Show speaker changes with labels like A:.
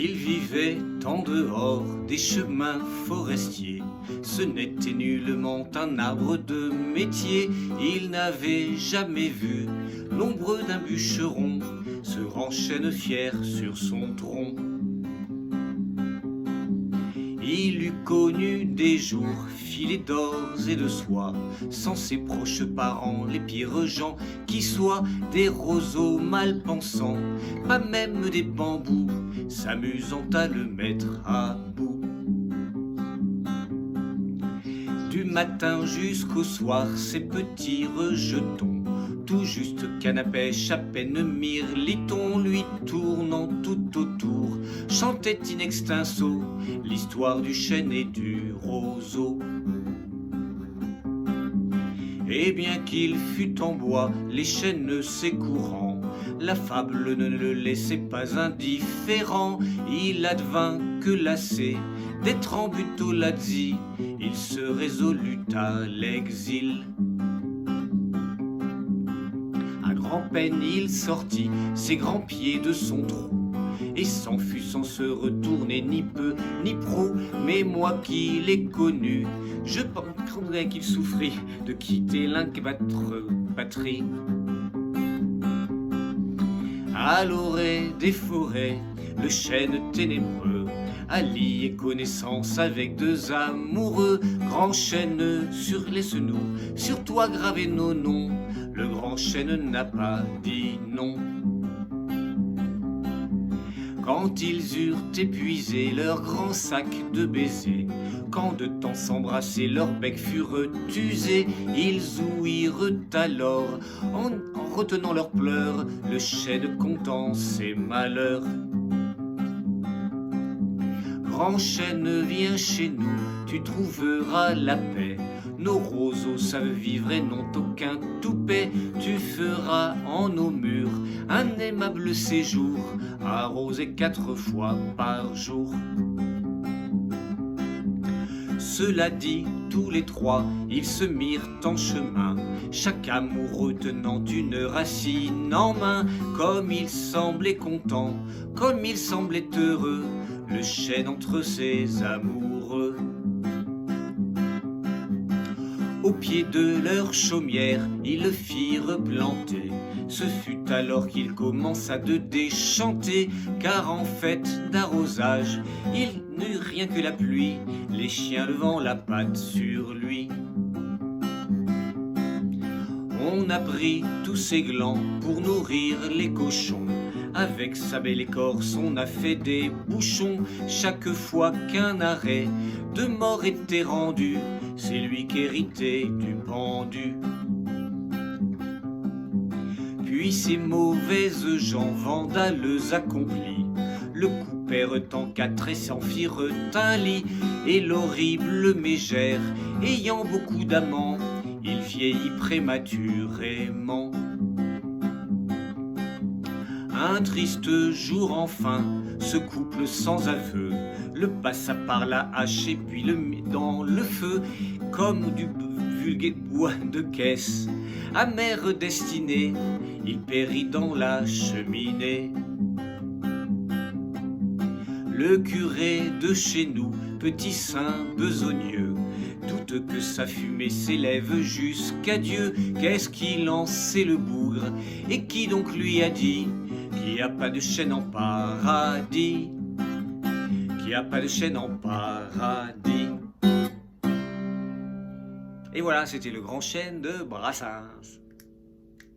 A: Il vivait en dehors des chemins forestiers. Ce n'était nullement un arbre de métier. Il n'avait jamais vu l'ombre d'un bûcheron, ce grand chêne fier sur son tronc. Il eût connu des jours filés d'or et de soie, sans ses proches parents, les pires gens qui soient, des roseaux mal pensants, pas même des bambous, s'amusant à le mettre à bout. Du matin jusqu'au soir, ces petits rejetons, tout juste canne à pêche, à peine mirliton, lui tournant tout autour, chantait in extenso l'histoire du chêne et du roseau. Et bien qu'il fût en bois, les chênes ses courants, la fable ne le laissait pas indifférent. Il advint que lassé d'être en Butolazzi, il se résolut à l'exil. À grand-peine il sortit ses grands pieds de son trou et s'en fut sans se retourner ni peu ni prou. Mais moi qui l'ai connu, je comprendrais qu'il souffrit de quitter l'incapable patrie. À l'orée des forêts, le chêne ténébreux a lié connaissance avec deux amoureux. Grand chêne sur les genoux, sur toi gravé nos noms, le grand chêne n'a pas dit non. Quand ils eurent épuisé leur grand sac de baisers, quand de temps s'embrasser leurs becs furent usés, ils ouïrent alors, en retenant leurs pleurs, le chêne contant ses malheurs. Grand chêne, viens chez nous, tu trouveras la paix. Nos roseaux savent vivre et n'ont aucun toupet. Tu feras en nos murs un aimable séjour, arrosé 4 fois par jour. Cela dit, tous les trois, ils se mirent en chemin, chaque amoureux tenant une racine en main. Comme il semblait content, comme il semblait heureux, le chêne entre ses amoureux. Au pied de leur chaumière, ils le firent planter. Ce fut alors qu'il commença de déchanter, car en fait d'arrosage, il n'eut rien que la pluie, les chiens levant la patte sur lui. On a pris tous ses glands pour nourrir les cochons. Avec sa belle écorce, on a fait des bouchons. Chaque fois qu'un arrêt de mort était rendu, c'est lui qui héritait du pendu. Puis ces mauvaises gens, vandales accomplis, le coupèrent en 4 et s'en firent un lit. Et l'horrible mégère, ayant beaucoup d'amants, il vieillit prématurément. Un triste jour enfin, ce couple sans aveu le passa par la hache et puis le mit dans le feu, comme du vulgaire bois de caisse. Amère destinée, il périt dans la cheminée. Le curé de chez nous, petit saint besogneux, doute que sa fumée s'élève jusqu'à Dieu. Qu'est-ce qu'il en sait le bougre? Et qui donc lui a dit qu'il n'y a pas de chêne en paradis? Qu'il n'y a pas de chêne en paradis. Et voilà, c'était le grand chêne de Brassens.